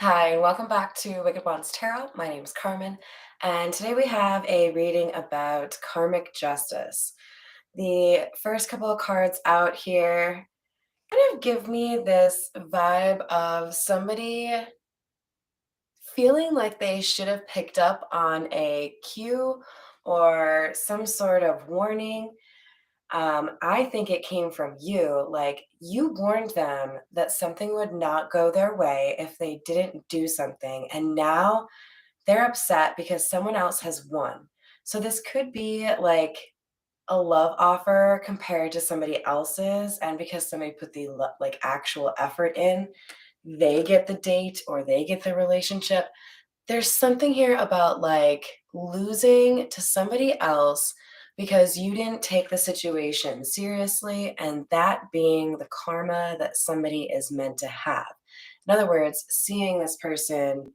Hi, and welcome back to Wicked Ones Tarot. My name is Carmen, and today we have a reading about karmic justice. The first couple of cards out here kind of give me this vibe of somebody feeling like they should have picked up on a cue or some sort of warning. I think it came from you. Like you warned them that something would not go their way if they didn't do something. And now they're upset because someone else has won. So this could be like a love offer compared to somebody else's, and because somebody put the like actual effort in, they get the date or they get the relationship. There's something here about like losing to somebody else because you didn't take the situation seriously, and that being the karma that somebody is meant to have. In other words, seeing this person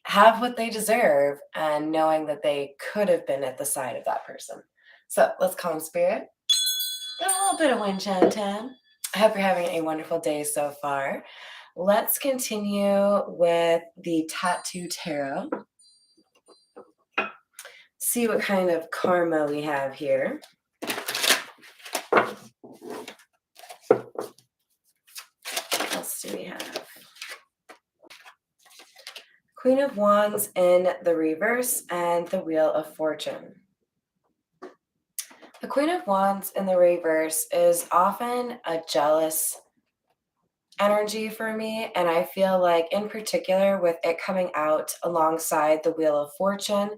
have what they deserve and knowing that they could have been at the side of that person. So let's call in spirit. Get a little bit of wind chime time. I hope you're having a wonderful day so far. Let's continue with the Tattoo Tarot. See what kind of karma we have here. What else do we have? Queen of Wands in the reverse and the Wheel of Fortune. The Queen of Wands in the reverse is often a jealous energy for me, and I feel like in particular with it coming out alongside the Wheel of Fortune,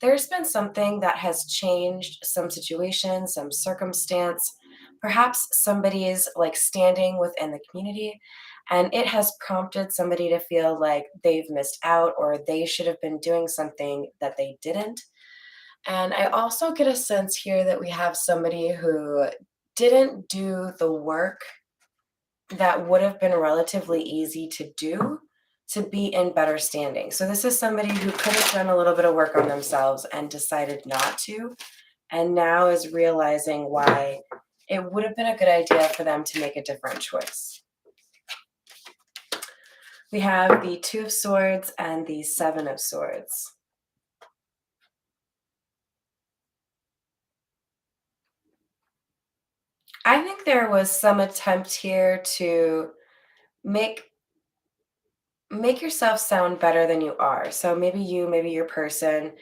there's been something that has changed, some situation, some circumstance, perhaps somebody's like standing within the community, and it has prompted somebody to feel like they've missed out or they should have been doing something that they didn't. And I also get a sense here that we have somebody who didn't do the work that would have been relatively easy to do to be in better standing. So this is somebody who could have done a little bit of work on themselves and decided not to, and now is realizing why it would have been a good idea for them to make a different choice. We have the Two of Swords and the Seven of Swords. I think there was some attempt here to make yourself sound better than you are. So maybe you, maybe your person,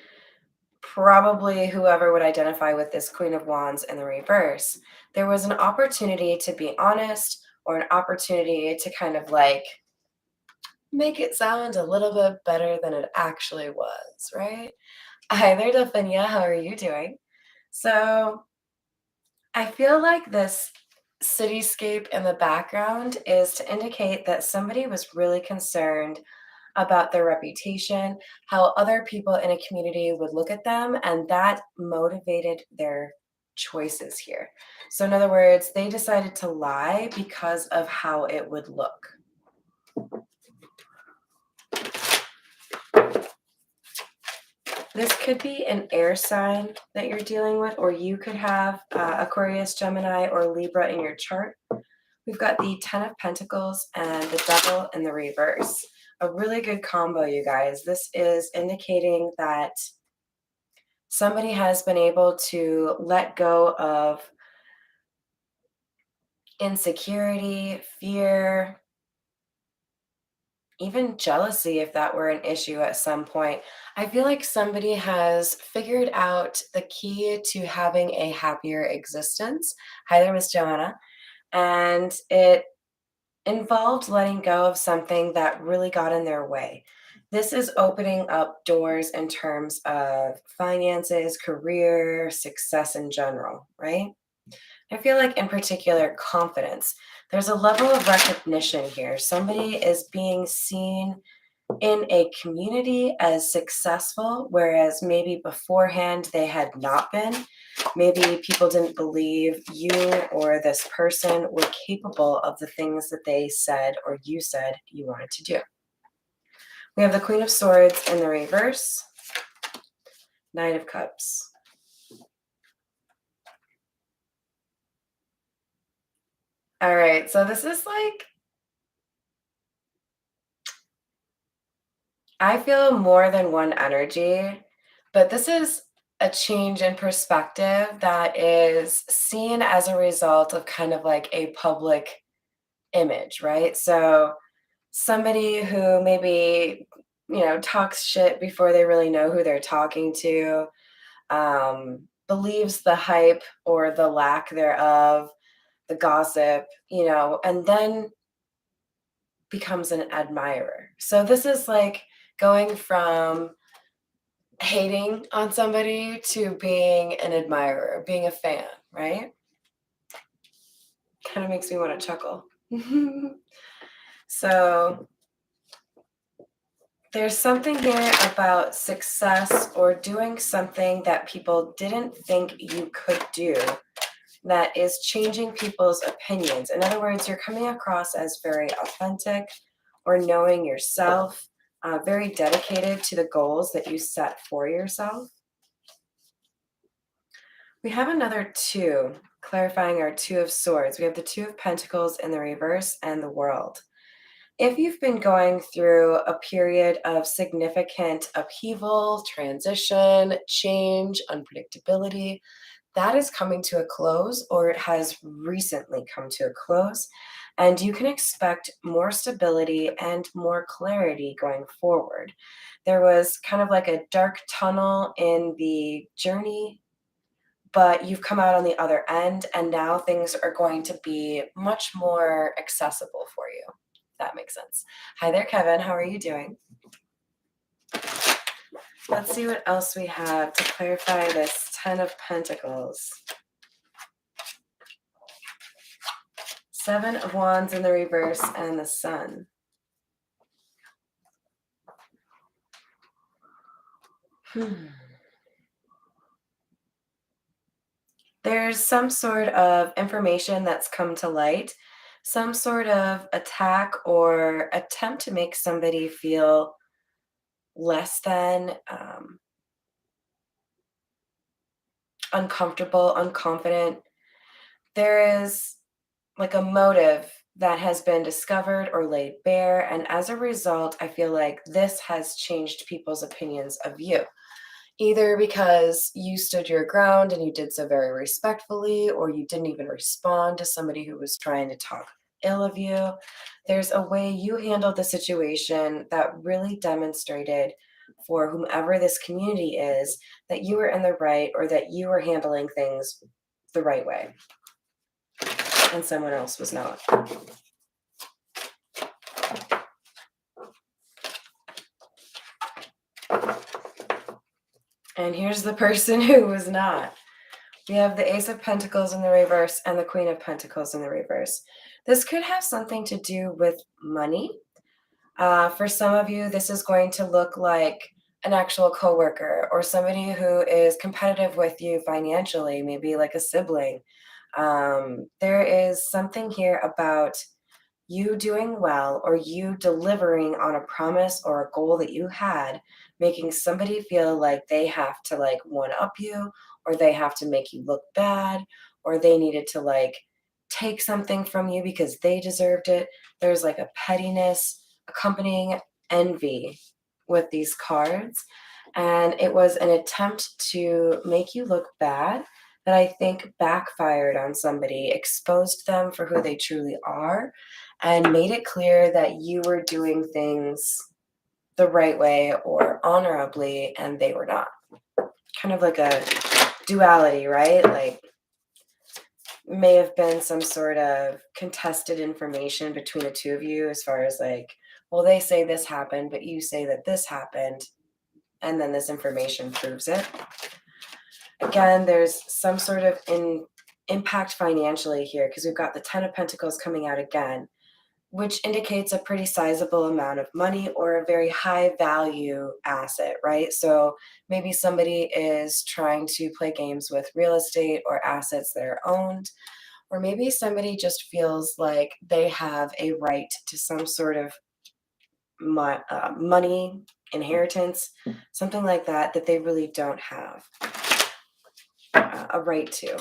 probably whoever would identify with this Queen of Wands in the reverse, there was an opportunity to be honest or an opportunity to kind of like make it sound a little bit better than it actually was, right? Hi there, Delphinia. How are you doing? So I feel like this cityscape in the background is to indicate that somebody was really concerned about their reputation, how other people in a community would look at them, and that motivated their choices here. So, in other words, they decided to lie because of how it would look. This could be an air sign that you're dealing with, or you could have Aquarius, Gemini, or Libra in your chart. We've got the Ten of Pentacles and the Devil in the reverse. A really good combo, you guys. This is indicating that somebody has been able to let go of insecurity, fear, even jealousy, if that were an issue at some point. I feel like somebody has figured out the key to having a happier existence. Hi there, Miss Joanna. And it involved letting go of something that really got in their way. This is opening up doors in terms of finances, career, success in general, right? I feel like, in particular, confidence. There's a level of recognition here. Somebody is being seen in a community as successful, whereas maybe beforehand they had not been. Maybe people didn't believe you or this person were capable of the things that they said or you said you wanted to do. We have the Queen of Swords in the reverse, Nine of Cups. All right, so this is like I feel more than one energy, but this is a change in perspective that is seen as a result of kind of like a public image, right? So somebody who maybe, talks shit before they really know who they're talking to, believes the hype or the lack thereof, the gossip, and then becomes an admirer. So this is like going from hating on somebody to being an admirer, being a fan, right? Kind of makes me want to chuckle. So there's something here about success or doing something that people didn't think you could do that is changing people's opinions. In other words, you're coming across as very authentic or knowing yourself, very dedicated to the goals that you set for yourself. We have another two, clarifying our two of swords. We have the two of pentacles in the reverse and the world. If you've been going through a period of significant upheaval, transition, change, unpredictability, that is coming to a close, or it has recently come to a close, and you can expect more stability and more clarity going forward. There was kind of like a dark tunnel in the journey, but you've come out on the other end, and now things are going to be much more accessible for you. If that makes sense. Hi there, Kevin. How are you doing? Let's see what else we have to clarify this Ten of Pentacles. Seven of Wands in the reverse and the Sun. There's some sort of information that's come to light, some sort of attack or attempt to make somebody feel less than, uncomfortable, unconfident. There is like a motive that has been discovered or laid bare. And as a result, I feel like this has changed people's opinions of you. Either because you stood your ground and you did so very respectfully, or you didn't even respond to somebody who was trying to talk ill of you. There's a way you handled the situation that really demonstrated for whomever this community is that you were in the right, or that you were handling things the right way and someone else was not. And here's the person who was not. We have the Ace of Pentacles in the reverse and the Queen of Pentacles in the reverse. This could have something to do with money. For some of you, this is going to look like an actual coworker or somebody who is competitive with you financially, maybe like a sibling. There is something here about you doing well, or you delivering on a promise or a goal that you had, making somebody feel like they have to like one up you, or they have to make you look bad, or they needed to like take something from you because they deserved it. There's like a pettiness accompanying envy with these cards, and it was an attempt to make you look bad that I think backfired on somebody, exposed them for who they truly are, and made it clear that you were doing things the right way or honorably, and they were not. Kind of like a duality, right? Like, may have been some sort of contested information between the two of you, as far as like, well, they say this happened, but you say that this happened, and then this information proves it. Again, there's some sort of impact financially here, because we've got the Ten of Pentacles coming out again, which indicates a pretty sizable amount of money or a very high value asset, right? So maybe somebody is trying to play games with real estate or assets that are owned, or maybe somebody just feels like they have a right to some sort of money, inheritance, something like that, that they really don't have a right to.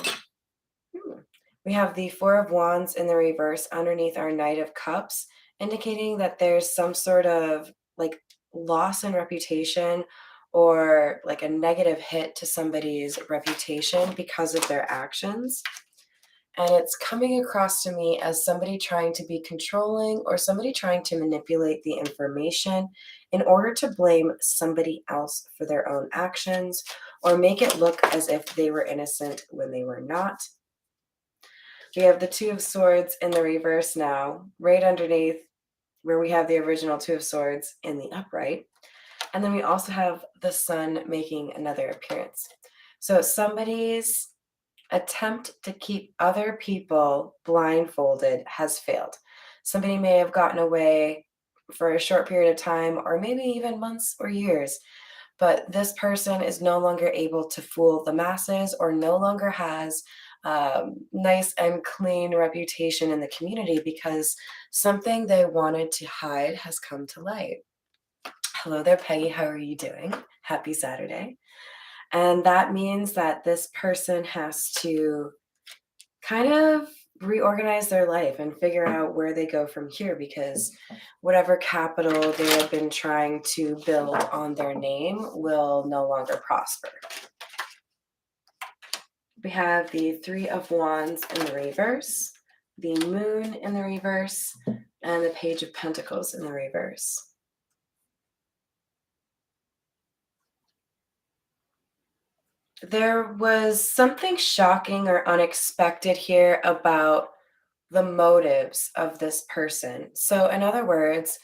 We have the Four of Wands in the reverse underneath our Knight of Cups, indicating that there's some sort of like loss in reputation or like a negative hit to somebody's reputation because of their actions. And it's coming across to me as somebody trying to be controlling or somebody trying to manipulate the information in order to blame somebody else for their own actions or make it look as if they were innocent when they were not. We have the Two of Swords in the reverse now, right underneath where we have the original Two of Swords in the upright. And then we also have the Sun making another appearance. So somebody's attempt to keep other people blindfolded has failed. Somebody may have gotten away for a short period of time, or maybe even months or years, but this person is no longer able to fool the masses or no longer has nice and clean reputation in the community because something they wanted to hide has come to light. Hello there, Peggy. How are you doing? Happy Saturday. And that means that this person has to kind of reorganize their life and figure out where they go from here because whatever capital they have been trying to build on their name will no longer prosper. We have the Three of Wands in the reverse, the Moon in the reverse, and the Page of Pentacles in the reverse. There was something shocking or unexpected here about the motives of this person. So, in other words,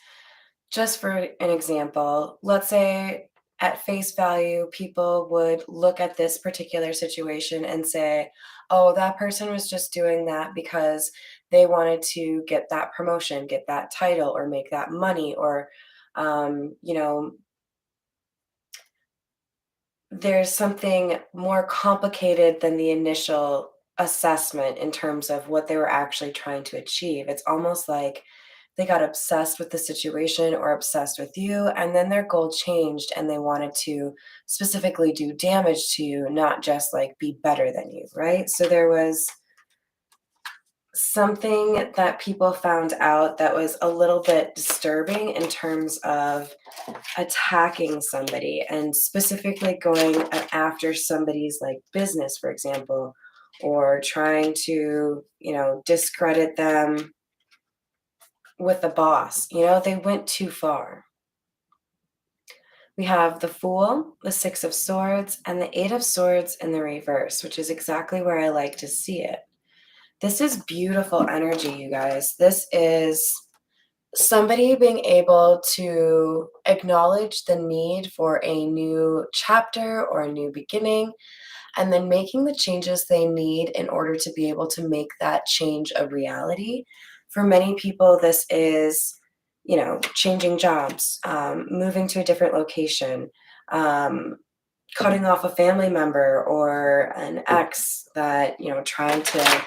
just for an example, let's say at face value, people would look at this particular situation and say, oh, that person was just doing that because they wanted to get that promotion, get that title, or make that money, or, you know, there's something more complicated than the initial assessment in terms of what they were actually trying to achieve. It's almost like they got obsessed with the situation or obsessed with you, and then their goal changed and they wanted to specifically do damage to you, not just like be better than you, right? So there was something that people found out that was a little bit disturbing in terms of attacking somebody and specifically going after somebody's like business, for example, or trying to, discredit them with the boss. They went too far. We have the Fool, the Six of Swords, and the Eight of Swords in the reverse, which is exactly where I like to see it. This is beautiful energy, you guys. This is somebody being able to acknowledge the need for a new chapter or a new beginning, and then making the changes they need in order to be able to make that change a reality. For many people, this is, changing jobs, moving to a different location, cutting off a family member or an ex that, trying to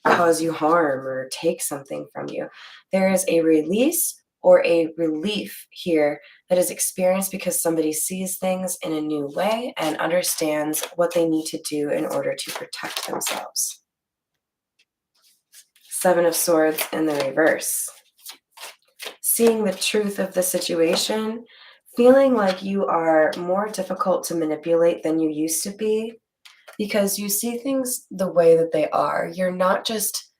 cause you harm or take something from you. There is a release or a relief here that is experienced because somebody sees things in a new way and understands what they need to do in order to protect themselves. Seven of Swords in the reverse. Seeing the truth of the situation, feeling like you are more difficult to manipulate than you used to be because you see things the way that they are. You're not just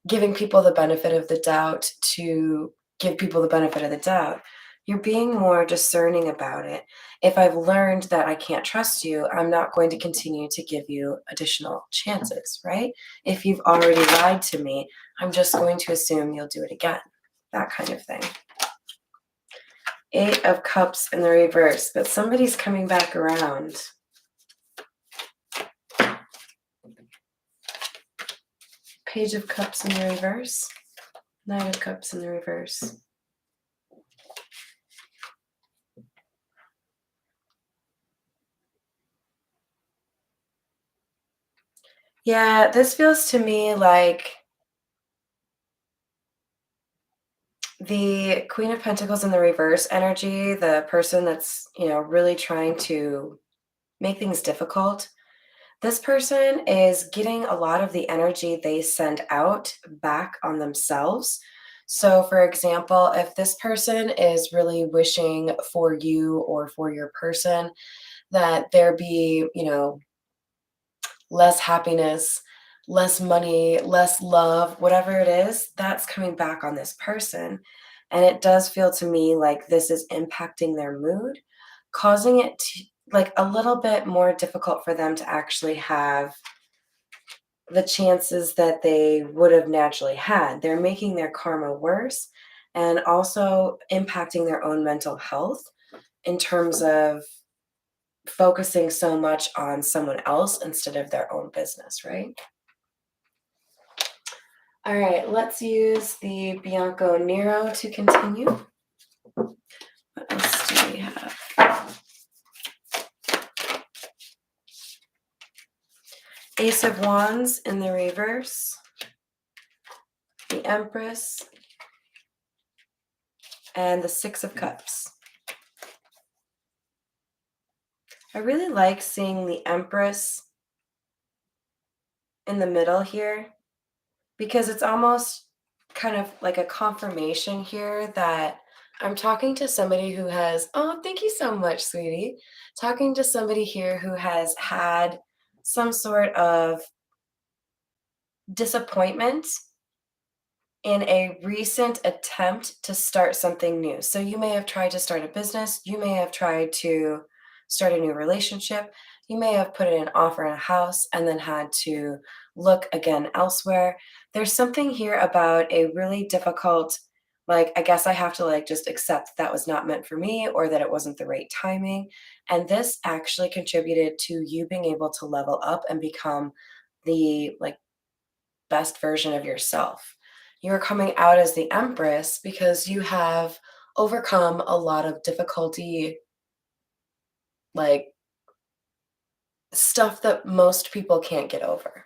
giving people the benefit of the doubt to give people the benefit of the doubt. You're being more discerning about it. If I've learned that I can't trust you, I'm not going to continue to give you additional chances, right? If you've already lied to me, I'm just going to assume you'll do it again. That kind of thing. Eight of Cups in the reverse, but somebody's coming back around. Page of Cups in the reverse. Nine of Cups in the reverse. Yeah, this feels to me like the Queen of Pentacles in the reverse energy, the person that's, really trying to make things difficult. This person is getting a lot of the energy they send out back on themselves. So, for example, if this person is really wishing for you or for your person that there be, less happiness, less money, less love, whatever it is, that's coming back on this person. And it does feel to me like this is impacting their mood, causing it to like a little bit more difficult for them to actually have the chances that they would have naturally had. They're making their karma worse and also impacting their own mental health in terms of focusing so much on someone else instead of their own business, right? All right, let's use the Bianco Nero to continue. What else do we have? Ace of Wands in the reverse, the Empress, and the Six of Cups. I really like seeing the Empress in the middle here because it's almost kind of like a confirmation here that I'm talking to somebody who has, oh, thank you so much, sweetie. Talking to somebody here who has had some sort of disappointment in a recent attempt to start something new. So you may have tried to start a business, you may have tried to start a new relationship, you may have put in an offer in a house and then had to look again elsewhere. There's something here about a really difficult, like, I guess I have to like just accept that was not meant for me or that it wasn't the right timing. And this actually contributed to you being able to level up and become the like best version of yourself. You're coming out as the Empress because you have overcome a lot of difficulty, like stuff that most people can't get over.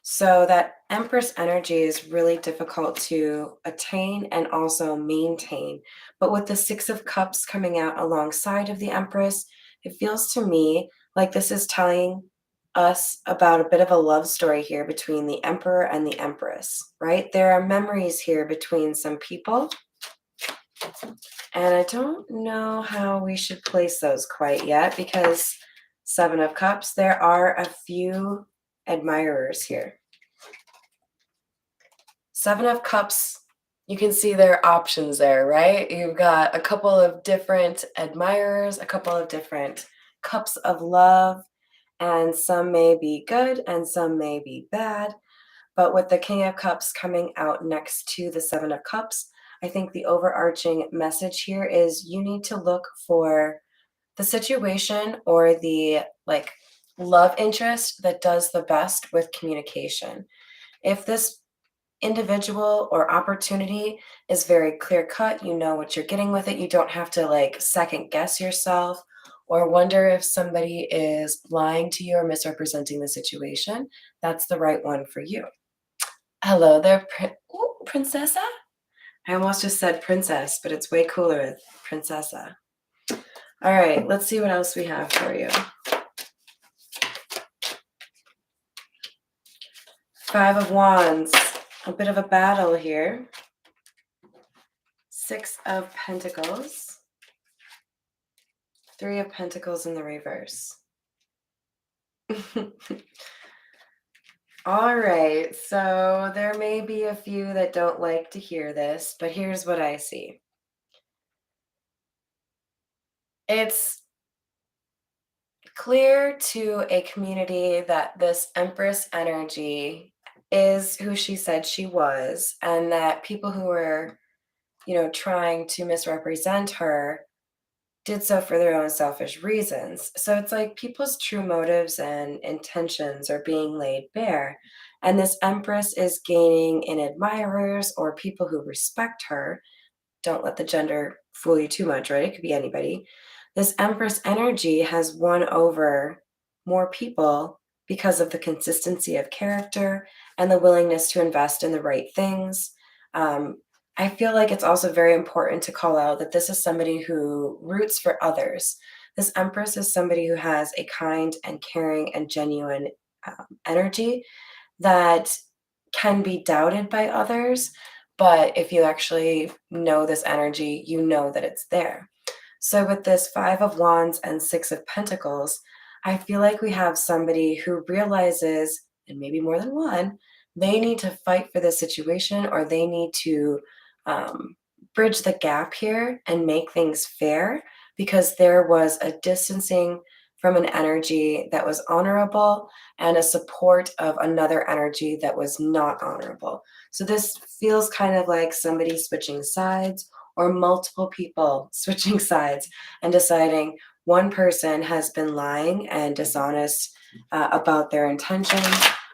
So, that Empress energy is really difficult to attain and also maintain. But with the Six of Cups coming out alongside of the Empress, it feels to me like this is telling us about a bit of a love story here between the Emperor and the Empress, right? There are memories here between some people, and I don't know how we should place those quite yet because Seven of Cups, there are a few admirers here. Seven of Cups, you can see their options there, right? You've got a couple of different admirers, a couple of different cups of love, and some may be good and some may be bad. But with the King of Cups coming out next to the Seven of Cups, I think the overarching message here is you need to look for the situation or the like love interest that does the best with communication. If this individual or opportunity is very clear cut, you know what you're getting with it, you don't have to like second guess yourself or wonder if somebody is lying to you or misrepresenting the situation, that's the right one for you. Hello there, Princessa. I almost just said princess, but it's way cooler with Princessa. All right, let's see what else we have for you. Five of Wands, a bit of a battle here. Six of Pentacles. Three of Pentacles in the reverse. All right, so there may be a few that don't like to hear this, but here's what I see. It's clear to a community that this Empress energy is who she said she was, and that people who were, trying to misrepresent her did so for their own selfish reasons. So it's like people's true motives and intentions are being laid bare. And this Empress is gaining in admirers or people who respect her. Don't let the gender fool you too much, right? It could be anybody. This Empress energy has won over more people because of the consistency of character and the willingness to invest in the right things. Um, I feel like it's also very important to call out that this is somebody who roots for others. This Empress is somebody who has a kind and caring and genuine energy that can be doubted by others, But if you actually know this energy, you know that it's there. So with this Five of Wands and Six of Pentacles, I feel like we have somebody who realizes, and maybe more than one, they need to fight for this situation, or they need to um, bridge the gap here and make things fair, because there was a distancing from an energy that was honorable and a support of another energy that was not honorable. So this feels kind of like somebody switching sides, or multiple people switching sides and deciding one person has been lying and dishonest about their intentions.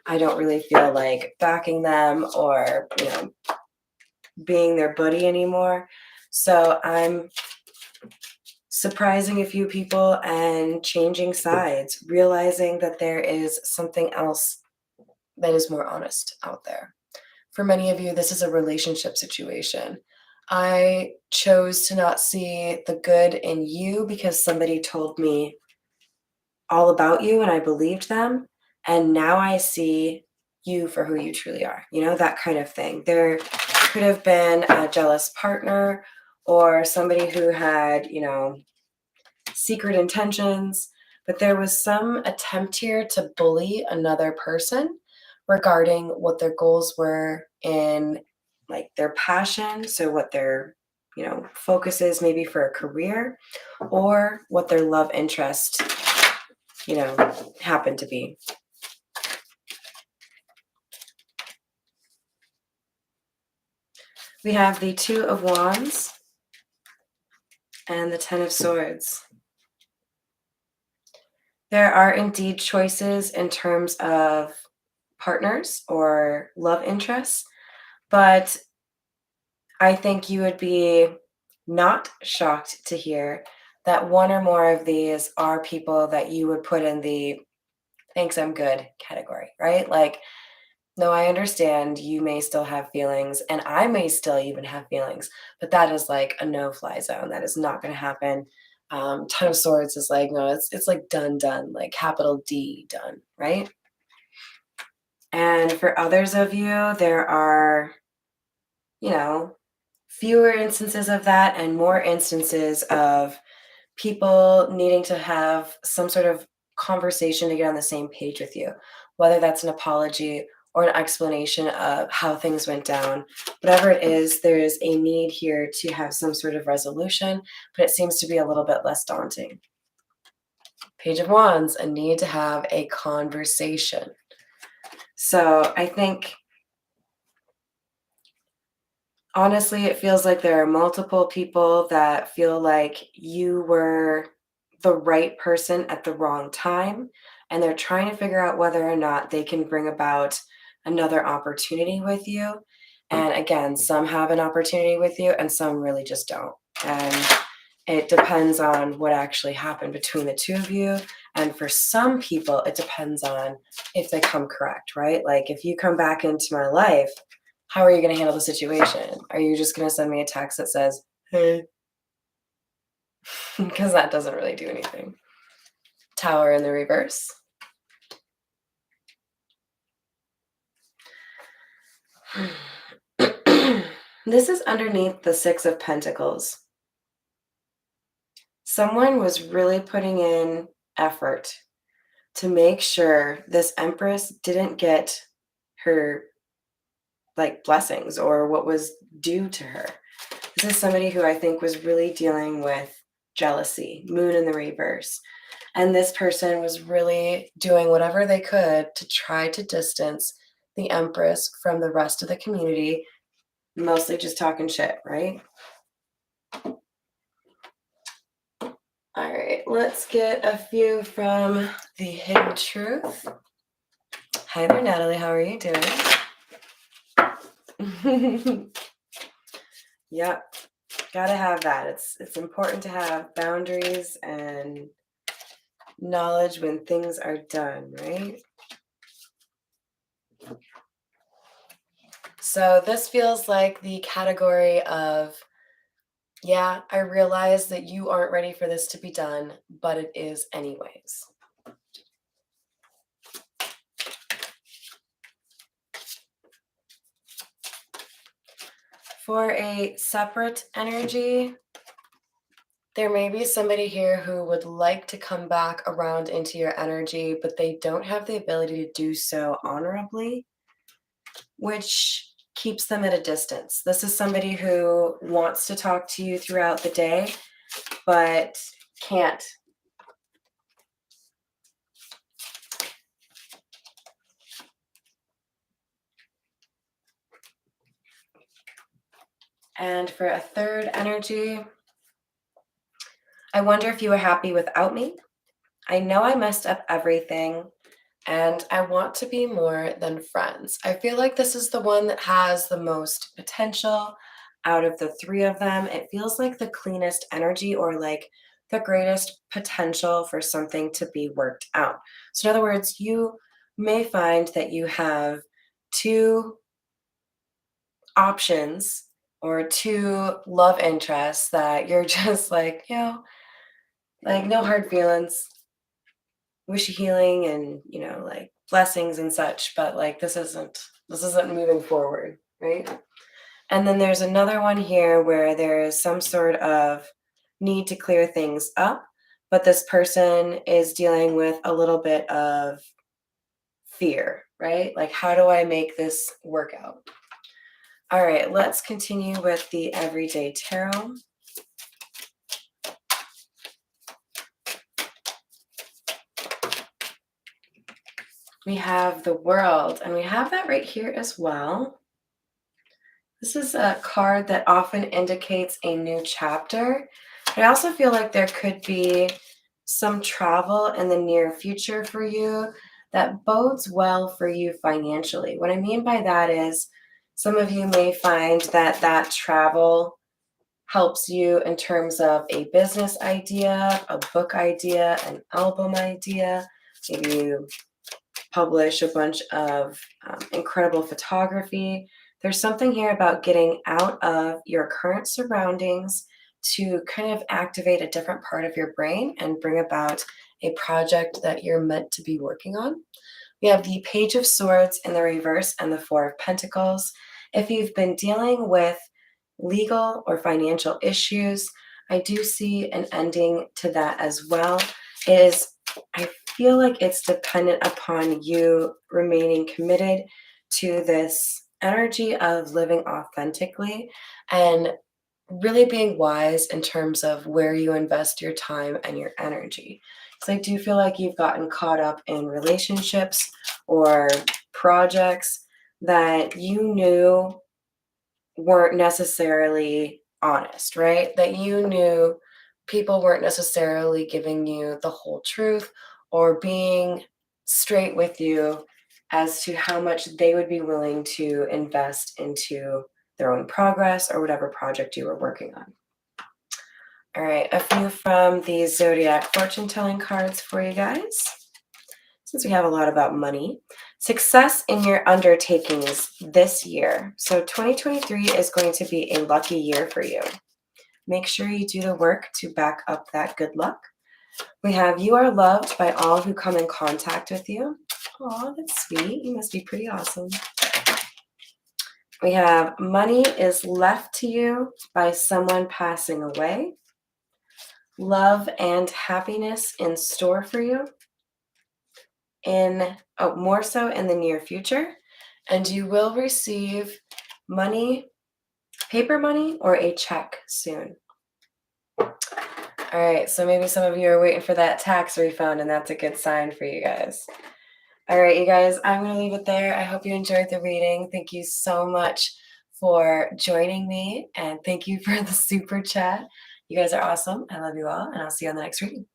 I don't really feel like backing them or, being their buddy anymore. So I'm surprising a few people and changing sides, realizing that there is something else that is more honest out there. For many of you, this is a relationship situation. I chose to not see the good in you because somebody told me all about you and I believed them. And now I see you for who you truly are, that kind of thing. There could have been a jealous partner or somebody who had, secret intentions, but there was some attempt here to bully another person regarding what their goals were in like their passion, so what their focus is maybe for a career, or what their love interest happened to be. We have the Two of Wands and the Ten of Swords. There are indeed choices in terms of partners or love interests, but I think you would be not shocked to hear that one or more of these are people that you would put in the thanks, I'm good category, right? Like, no, I understand you may still have feelings, and I may still even have feelings, but that is like a no-fly zone. That is not going to happen. Ten of Swords is like, no, it's like done, like capital D, done, right? And for others of you, there are, fewer instances of that and more instances of people needing to have some sort of conversation to get on the same page with you, whether that's an apology or an explanation of how things went down. Whatever it is, there is a need here to have some sort of resolution, but it seems to be a little bit less daunting. Page of Wands, a need to have a conversation. So I think, honestly, it feels like there are multiple people that feel like you were the right person at the wrong time, and they're trying to figure out whether or not they can bring about another opportunity with you. And again, some have an opportunity with you and some really just don't. And it depends on what actually happened between the two of you. And for some people, it depends on if they come correct, right? Like if you come back into my life, how are you going to handle the situation? Are you just going to send me a text that says, hey? Because that doesn't really do anything. Tower in the reverse. This is underneath the Six of Pentacles. Someone was really putting in effort to make sure this Empress didn't get her blessings or what was due to her. This is somebody who I think was really dealing with jealousy, Moon in the reverse. And this person was really doing whatever they could to try to distance the Empress from the rest of the community, mostly just talking shit, right? All right, let's get a few from the Hidden Truth. Hi there, Natalie. How are you doing? Yep, gotta have that. It's important to have boundaries and knowledge when things are done, right? So this feels like the category of, yeah, I realize that you aren't ready for this to be done, but it is anyways. For a separate energy, there may be somebody here who would like to come back around into your energy, but they don't have the ability to do so honorably, which keeps them at a distance. This is somebody who wants to talk to you throughout the day, but can't. And for a third energy, I wonder if you were happy without me. I know I messed up everything, and I want to be more than friends. I feel like this is the one that has the most potential out of the three of them. It feels like the cleanest energy, or like the greatest potential for something to be worked out. So, in other words, you may find that you have two options or two love interests that you're just like, like no hard feelings, wishy healing and, like blessings and such, but like this isn't moving forward, right? And then there's another one here where there is some sort of need to clear things up, but this person is dealing with a little bit of fear, right? Like, how do I make this work out? All right, let's continue with the everyday tarot. We have the World, and we have that right here as well. This is a card that often indicates a new chapter. I also feel like there could be some travel in the near future for you that bodes well for you financially. What I mean by that is some of you may find that that travel helps you in terms of a business idea, a book idea, an album idea. Maybe you publish a bunch of incredible photography. There's something here about getting out of your current surroundings to kind of activate a different part of your brain and bring about a project that you're meant to be working on. We have the Page of Swords in the reverse and the Four of Pentacles. If you've been dealing with legal or financial issues, I do see an ending to that as well. I feel like it's dependent upon you remaining committed to this energy of living authentically and really being wise in terms of where you invest your time and your energy. So I do feel like you've gotten caught up in relationships or projects that you knew weren't necessarily honest, right? That you knew people weren't necessarily giving you the whole truth or being straight with you as to how much they would be willing to invest into their own progress or whatever project you were working on. All right, a few from the Zodiac fortune telling cards for you guys. Since we have a lot about money, success in your undertakings this year. So 2023 is going to be a lucky year for you. Make sure you do the work to back up that good luck. We have you are loved by all who come in contact with you. Oh, that's sweet. You must be pretty awesome. We have money is left to you by someone passing away. Love and happiness in store for you. More so in the near future, and you will receive money, paper money, or a check soon. All right, so maybe some of you are waiting for that tax refund, and that's a good sign for you guys. All right, you guys, I'm going to leave it there. I hope you enjoyed the reading. Thank you so much for joining me, and thank you for the super chat. You guys are awesome. I love you all, and I'll see you on the next reading.